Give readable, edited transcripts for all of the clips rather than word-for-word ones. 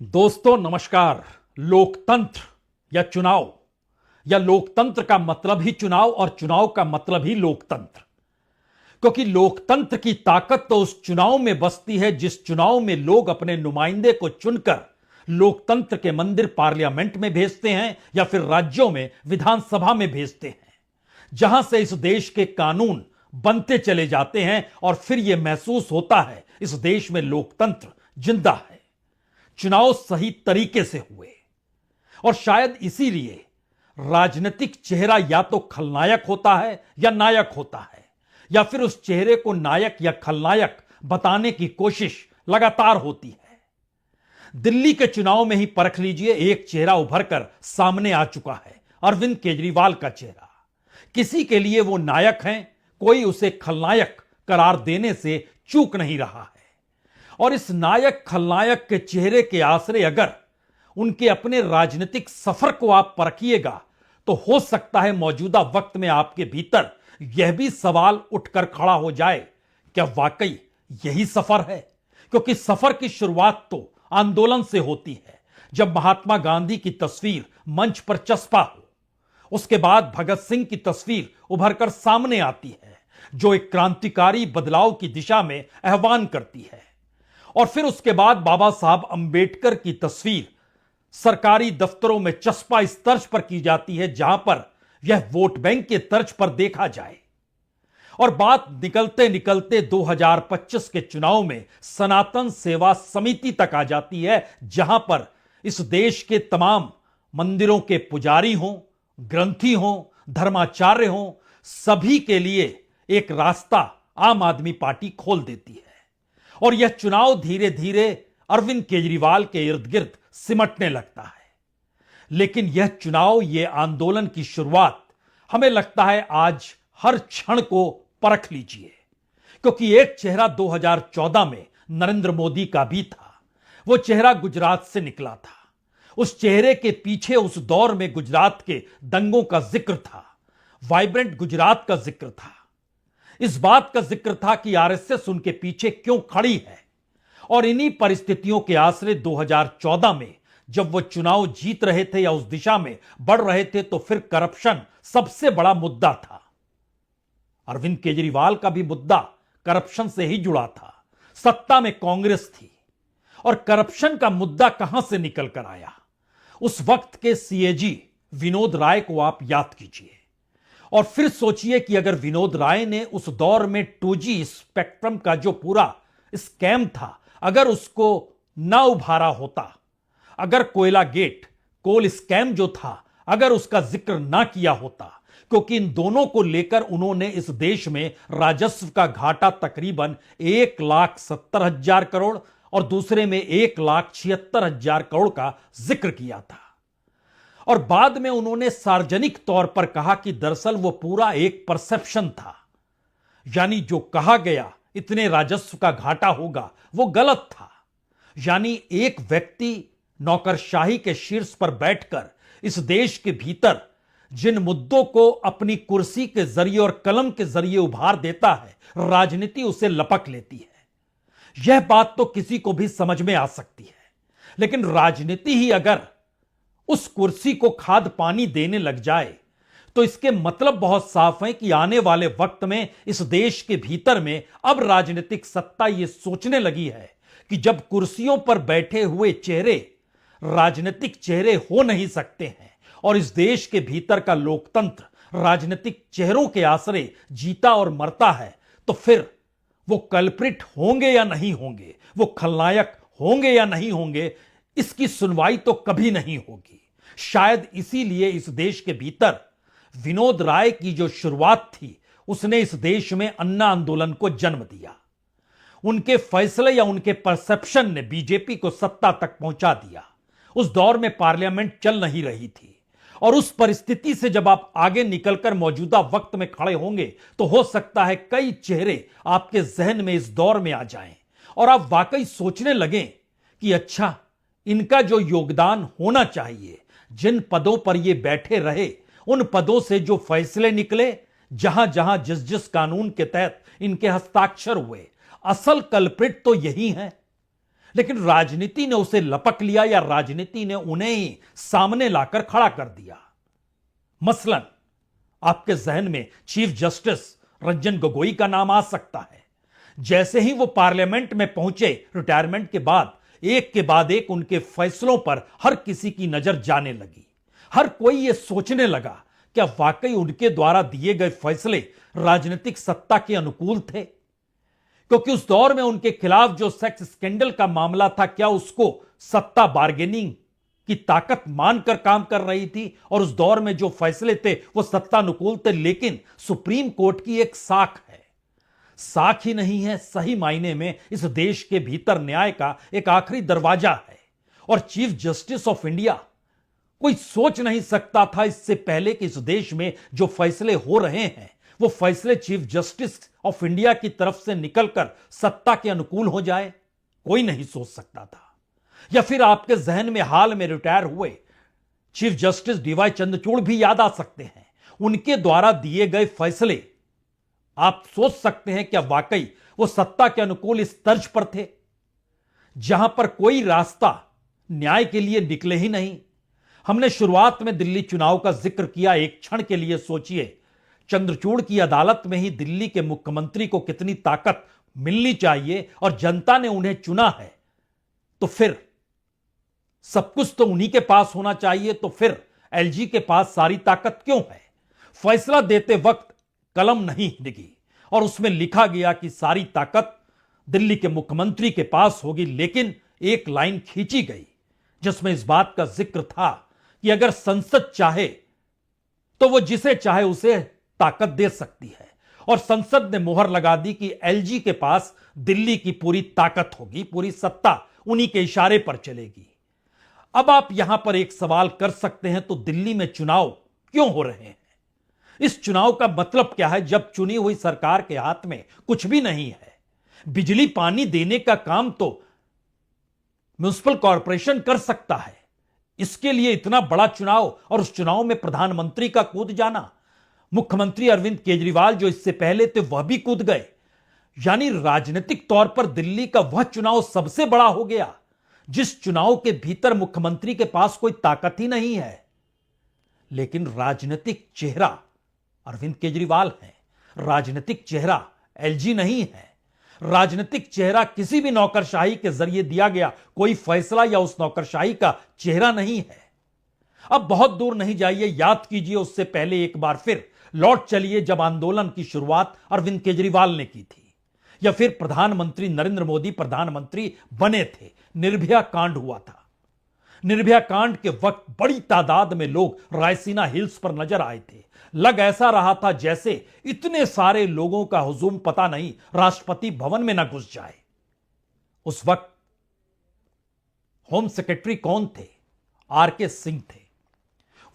दोस्तों नमस्कार। लोकतंत्र या लोकतंत्र का मतलब ही चुनाव और चुनाव का मतलब ही लोकतंत्र, क्योंकि लोकतंत्र की ताकत तो उस चुनाव में बसती है जिस चुनाव में लोग अपने नुमाइंदे को चुनकर लोकतंत्र के मंदिर पार्लियामेंट में भेजते हैं या फिर राज्यों में विधानसभा में भेजते हैं, जहां से इस देश के कानून बनते चले जाते हैं और फिर यह महसूस होता है इस देश में लोकतंत्र जिंदा है। चुनाव सही तरीके से हुए और शायद इसीलिए राजनीतिक चेहरा या तो खलनायक होता है या नायक होता है, या फिर उस चेहरे को नायक या खलनायक बताने की कोशिश लगातार होती है। दिल्ली के चुनाव में ही परख लीजिए, एक चेहरा उभर कर सामने आ चुका है, अरविंद केजरीवाल का चेहरा। किसी के लिए वो नायक हैं, कोई उसे खलनायक करार देने से चूक नहीं रहा है। और इस नायक खलनायक के चेहरे के आसरे अगर उनके अपने राजनीतिक सफर को आप परखिएगा तो हो सकता है मौजूदा वक्त में आपके भीतर यह भी सवाल उठकर खड़ा हो जाए, क्या वाकई यही सफर है? क्योंकि सफर की शुरुआत तो आंदोलन से होती है, जब महात्मा गांधी की तस्वीर मंच पर चस्पा हो। उसके बाद भगत सिंह की तस्वीर उभरकर सामने आती है, जो एक क्रांतिकारी बदलाव की दिशा में आह्वान करती है। और फिर उसके बाद बाबा साहब अंबेडकर की तस्वीर सरकारी दफ्तरों में चस्पा इस तर्ज पर की जाती है जहां पर यह वोट बैंक के तर्ज पर देखा जाए। और बात निकलते निकलते 2025 के चुनाव में सनातन सेवा समिति तक आ जाती है, जहां पर इस देश के तमाम मंदिरों के पुजारी हों, ग्रंथी हों, धर्माचार्य हों, सभी के लिए एक रास्ता आम आदमी पार्टी खोल देती है। और यह चुनाव धीरे धीरे अरविंद केजरीवाल के इर्द गिर्द सिमटने लगता है। लेकिन यह चुनाव, यह आंदोलन की शुरुआत हमें लगता है आज हर क्षण को परख लीजिए, क्योंकि एक चेहरा 2014 में नरेंद्र मोदी का भी था। वो चेहरा गुजरात से निकला था। उस चेहरे के पीछे उस दौर में गुजरात के दंगों का जिक्र था, वाइब्रेंट गुजरात का जिक्र था, इस बात का जिक्र था कि आरएसएस उनके पीछे क्यों खड़ी है। और इन्हीं परिस्थितियों के आसरे 2014 में जब वो चुनाव जीत रहे थे या उस दिशा में बढ़ रहे थे, तो फिर करप्शन सबसे बड़ा मुद्दा था। अरविंद केजरीवाल का भी मुद्दा करप्शन से ही जुड़ा था। सत्ता में कांग्रेस थी और करप्शन का मुद्दा कहां से निकल कर आया? उस वक्त के सीएजी विनोद राय को आप याद कीजिए और फिर सोचिए कि अगर विनोद राय ने उस दौर में 2G स्पेक्ट्रम का जो पूरा स्कैम था, अगर उसको ना उभारा होता, अगर कोयला गेट, कोल स्कैम जो था, अगर उसका जिक्र ना किया होता, क्योंकि इन दोनों को लेकर उन्होंने इस देश में राजस्व का घाटा तकरीबन 1,70,000 करोड़ और दूसरे में 1,76,000 करोड़ का जिक्र किया था। और बाद में उन्होंने सार्वजनिक तौर पर कहा कि दरअसल वो पूरा एक परसेप्शन था, यानी जो कहा गया इतने राजस्व का घाटा होगा वो गलत था। यानी एक व्यक्ति नौकरशाही के शीर्ष पर बैठकर इस देश के भीतर जिन मुद्दों को अपनी कुर्सी के जरिए और कलम के जरिए उभार देता है, राजनीति उसे लपक लेती है। यह बात तो किसी को भी समझ में आ सकती है, लेकिन राजनीति ही अगर उस कुर्सी को खाद पानी देने लग जाए तो इसके मतलब बहुत साफ है कि आने वाले वक्त में इस देश के भीतर में अब राजनीतिक सत्ता यह सोचने लगी है कि जब कुर्सियों पर बैठे हुए चेहरे राजनीतिक चेहरे हो नहीं सकते हैं और इस देश के भीतर का लोकतंत्र राजनीतिक चेहरों के आसरे जीता और मरता है, तो फिर वो कल्प्रिट होंगे या नहीं होंगे, वो खलनायक होंगे या नहीं होंगे, इसकी सुनवाई तो कभी नहीं होगी। शायद इसीलिए इस देश के भीतर विनोद राय की जो शुरुआत थी, उसने इस देश में अन्ना आंदोलन को जन्म दिया। उनके फैसले या उनके परसेप्शन ने बीजेपी को सत्ता तक पहुंचा दिया। उस दौर में पार्लियामेंट चल नहीं रही थी और उस परिस्थिति से जब आप आगे निकलकर मौजूदा वक्त में खड़े होंगे तो हो सकता है कई चेहरे आपके जहन में इस दौर में आ जाएं और आप वाकई सोचने लगें कि अच्छा, इनका जो योगदान होना चाहिए, जिन पदों पर ये बैठे रहे, उन पदों से जो फैसले निकले, जहां जहां जिस जिस कानून के तहत इनके हस्ताक्षर हुए, असल कल्प्रिट तो यही है। लेकिन राजनीति ने उसे लपक लिया या राजनीति ने उन्हें ही सामने लाकर खड़ा कर दिया। मसलन आपके जहन में चीफ जस्टिस रंजन गोगोई का नाम आ सकता है। जैसे ही वो पार्लियामेंट में पहुंचे रिटायरमेंट के बाद, एक के बाद एक उनके फैसलों पर हर किसी की नजर जाने लगी। हर कोई यह सोचने लगा क्या वाकई उनके द्वारा दिए गए फैसले राजनीतिक सत्ता के अनुकूल थे, क्योंकि उस दौर में उनके खिलाफ जो सेक्स स्कैंडल का मामला था, क्या उसको सत्ता बार्गेनिंग की ताकत मानकर काम कर रही थी, और उस दौर में जो फैसले थे वो सत्तानुकूल थे। लेकिन सुप्रीम कोर्ट की एक साख है, साख ही नहीं है, सही मायने में इस देश के भीतर न्याय का एक आखिरी दरवाजा है। और चीफ जस्टिस ऑफ इंडिया, कोई सोच नहीं सकता था इससे पहले कि इस देश में जो फैसले हो रहे हैं वो फैसले चीफ जस्टिस ऑफ इंडिया की तरफ से निकलकर सत्ता के अनुकूल हो जाए। कोई नहीं सोच सकता था। या फिर आपके जहन में हाल में रिटायर हुए चीफ जस्टिस डीवाई चंद्रचूड़ भी याद आ सकते हैं। उनके द्वारा दिए गए फैसले आप सोच सकते हैं क्या वाकई वो सत्ता के अनुकूल इस तर्ज पर थे, जहां पर कोई रास्ता न्याय के लिए निकले ही नहीं। हमने शुरुआत में दिल्ली चुनाव का जिक्र किया। एक क्षण के लिए सोचिए, चंद्रचूड़ की अदालत में ही दिल्ली के मुख्यमंत्री को कितनी ताकत मिलनी चाहिए, और जनता ने उन्हें चुना है तो फिर सब कुछ तो उन्हीं के पास होना चाहिए। तो फिर एलजी के पास सारी ताकत क्यों है? फैसला देते वक्त कलम नहीं डिगी और उसमें लिखा गया कि सारी ताकत दिल्ली के मुख्यमंत्री के पास होगी, लेकिन एक लाइन खींची गई जिसमें इस बात का जिक्र था कि अगर संसद चाहे तो वो जिसे चाहे उसे ताकत दे सकती है, और संसद ने मोहर लगा दी कि एलजी के पास दिल्ली की पूरी ताकत होगी, पूरी सत्ता उन्हीं के इशारे पर चलेगी। अब आप यहां पर एक सवाल कर सकते हैं, तो दिल्ली में चुनाव क्यों हो रहे हैं? इस चुनाव का मतलब क्या है जब चुनी हुई सरकार के हाथ में कुछ भी नहीं है? बिजली पानी देने का काम तो म्युनिसिपल कॉरपोरेशन कर सकता है, इसके लिए इतना बड़ा चुनाव, और उस चुनाव में प्रधानमंत्री का कूद जाना। मुख्यमंत्री अरविंद केजरीवाल जो इससे पहले थे वह भी कूद गए। यानी राजनीतिक तौर पर दिल्ली का वह चुनाव सबसे बड़ा हो गया जिस चुनाव के भीतर मुख्यमंत्री के पास कोई ताकत ही नहीं है। लेकिन राजनीतिक चेहरा अरविंद केजरीवाल है, राजनीतिक चेहरा एलजी नहीं है। राजनीतिक चेहरा किसी भी नौकरशाही के जरिए दिया गया कोई फैसला या उस नौकरशाही का चेहरा नहीं है। अब बहुत दूर नहीं जाइए, याद कीजिए, उससे पहले एक बार फिर लौट चलिए जब आंदोलन की शुरुआत अरविंद केजरीवाल ने की थी, या फिर प्रधानमंत्री नरेंद्र मोदी प्रधानमंत्री बने थे, निर्भया कांड हुआ था। निर्भया कांड के वक्त बड़ी तादाद में लोग रायसीना हिल्स पर नजर आए थे। लग ऐसा रहा था जैसे इतने सारे लोगों का हुजूम पता नहीं राष्ट्रपति भवन में न घुस जाए। उस वक्त होम सेक्रेटरी कौन थे? आरके सिंह थे।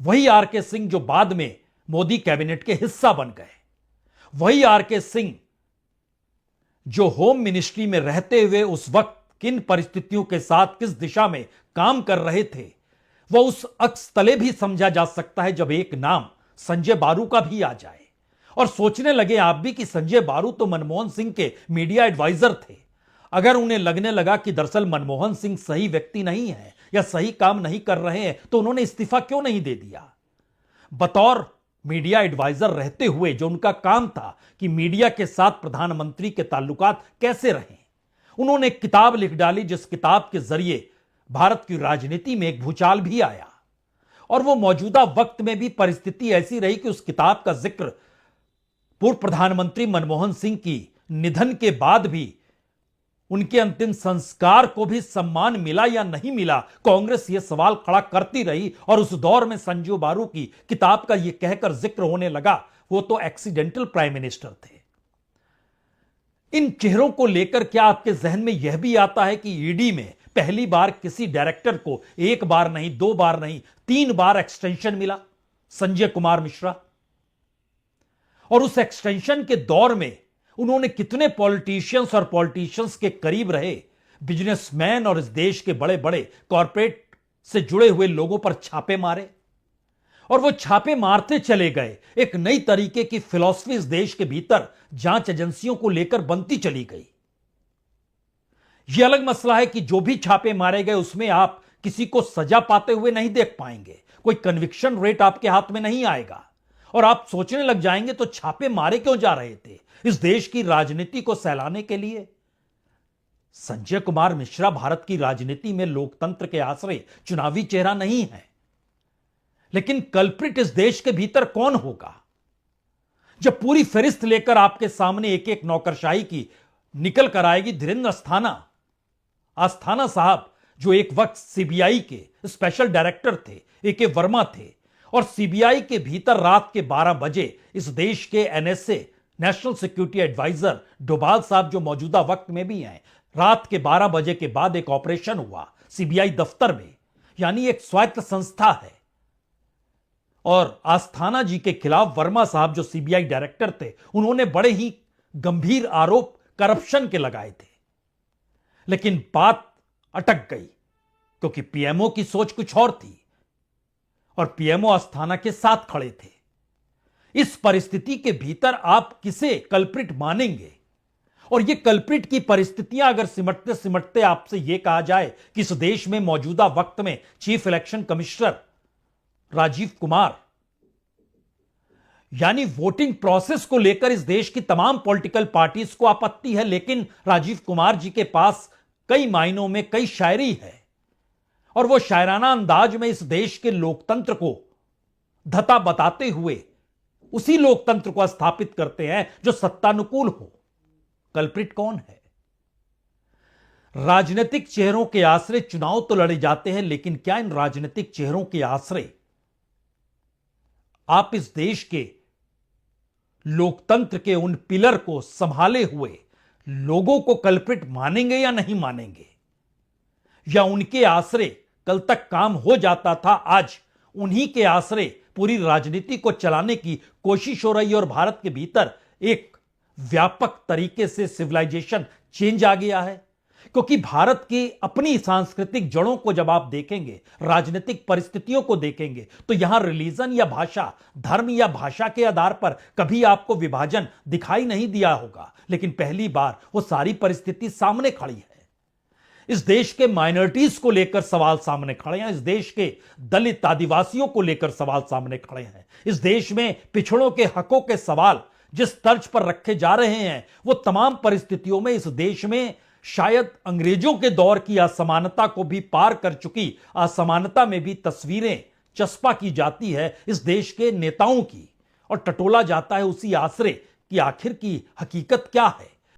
वही आरके सिंह जो बाद में मोदी कैबिनेट के हिस्सा बन गए। वही आरके सिंह जो होम मिनिस्ट्री में रहते हुए उस वक्त किन परिस्थितियों के साथ किस दिशा में काम कर रहे थे, वह उस अक्स तले भी समझा जा सकता है जब एक नाम संजय बारू का भी आ जाए। और सोचने लगे आप भी कि संजय बारू तो मनमोहन सिंह के मीडिया एडवाइजर थे। अगर उन्हें लगने लगा कि दरअसल मनमोहन सिंह सही व्यक्ति नहीं है या सही काम नहीं कर रहे हैं, तो उन्होंने इस्तीफा क्यों नहीं दे दिया? बतौर मीडिया एडवाइजर रहते हुए जो उनका काम था कि मीडिया के साथ प्रधानमंत्री के ताल्लुकात कैसे रहें, उन्होंने एक किताब लिख डाली जिस किताब के जरिए भारत की राजनीति में एक भूचाल भी आया। और वो मौजूदा वक्त में भी परिस्थिति ऐसी रही कि उस किताब का जिक्र पूर्व प्रधानमंत्री मनमोहन सिंह की निधन के बाद भी, उनके अंतिम संस्कार को भी सम्मान मिला या नहीं मिला, कांग्रेस यह सवाल खड़ा करती रही। और उस दौर में संजय बारू की किताब का यह कहकर जिक्र होने लगा वो तो एक्सीडेंटल प्राइम मिनिस्टर थे। इन चेहरों को लेकर क्या आपके जहन में यह भी आता है कि ईडी में पहली बार किसी डायरेक्टर को एक बार नहीं, दो बार नहीं, 3 बार एक्सटेंशन मिला? संजय कुमार मिश्रा। और उस एक्सटेंशन के दौर में उन्होंने कितने पॉलिटिशियंस के करीब रहे, बिजनेसमैन और इस देश के बड़े बड़े कॉर्पोरेट से जुड़े हुए लोगों पर छापे मारे। और वो छापे मारते चले गए। एक नई तरीके की फिलॉसफी इस देश के भीतर जांच एजेंसियों को लेकर बनती चली गई। यह अलग मसला है कि जो भी छापे मारे गए उसमें आप किसी को सजा पाते हुए नहीं देख पाएंगे, कोई कन्विक्शन रेट आपके हाथ में नहीं आएगा और आप सोचने लग जाएंगे तो छापे मारे क्यों जा रहे थे? इस देश की राजनीति को सहलाने के लिए? संजय कुमार मिश्रा भारत की राजनीति में लोकतंत्र के आश्रय चुनावी चेहरा नहीं है, लेकिन कल्प्रिट इस देश के भीतर कौन होगा? जब पूरी फहरिस्त लेकर आपके सामने एक एक नौकरशाही की निकल कर आएगी धीरेन्द्र अस्थाना साहब, जो एक वक्त सीबीआई के स्पेशल डायरेक्टर थे, एके वर्मा थे, और सीबीआई के भीतर रात के 12 बजे इस देश के NSA national security advisor Doval साहब, जो मौजूदा वक्त में भी हैं, रात के 12 बजे के बाद एक ऑपरेशन हुआ सीबीआई दफ्तर में, यानी एक स्वायत्त संस्था है, और आस्थाना जी के खिलाफ वर्मा साहब जो सीबीआई डायरेक्टर थे, उन्होंने बड़े ही गंभीर आरोप करप्शन के लगाए थे। लेकिन बात अटक गई क्योंकि पीएमओ की सोच कुछ और थी और पीएमओ आस्थाना के साथ खड़े थे। इस परिस्थिति के भीतर आप किसे कल्प्रिट मानेंगे? और ये कल्प्रिट की परिस्थितियां अगर सिमटते सिमटते आपसे यह कहा जाए कि इस देश में मौजूदा वक्त में chief election commissioner Rajiv Kumar, यानी वोटिंग प्रोसेस को लेकर इस देश की तमाम पॉलिटिकल पार्टीज को आपत्ति है, लेकिन राजीव कुमार जी के पास कई मायनों में कई शायरी है और वो शायराना अंदाज में इस देश के लोकतंत्र को धता बताते हुए उसी लोकतंत्र को स्थापित करते हैं जो सत्तानुकूल हो। कल्प्रिट कौन है? राजनीतिक चेहरों के आश्रय चुनाव तो लड़े जाते हैं, लेकिन क्या इन राजनीतिक चेहरों के आश्रय आप इस देश के लोकतंत्र के उन पिलर को संभाले हुए लोगों को कल्प्रिट मानेंगे या नहीं मानेंगे? या उनके आश्रय कल तक काम हो जाता था, आज उन्हीं के आश्रय पूरी राजनीति को चलाने की कोशिश हो रही है और भारत के भीतर एक व्यापक तरीके से सिविलाइजेशन चेंज आ गया है? क्योंकि भारत की अपनी सांस्कृतिक जड़ों को जब आप देखेंगे, राजनीतिक परिस्थितियों को देखेंगे, तो यहां रिलीजन या भाषा, धर्म या भाषा के आधार पर कभी आपको विभाजन दिखाई नहीं दिया होगा, लेकिन पहली बार वो सारी परिस्थिति सामने खड़ी है। इस देश के माइनॉरिटीज को लेकर सवाल सामने खड़े हैं, इस देश के दलित आदिवासियों को लेकर सवाल सामने खड़े हैं, इस देश में पिछड़ों के हकों के सवाल जिस तर्ज पर रखे जा रहे हैं, वो तमाम परिस्थितियों में इस देश में शायद अंग्रेजों के दौर की असमानता को भी पार कर चुकी असमानता में भी तस्वीरें चस्पा की जाती है इस देश के नेताओं की, और टटोला जाता है उसी आश्रय कि आखिर की हकीकत क्या है।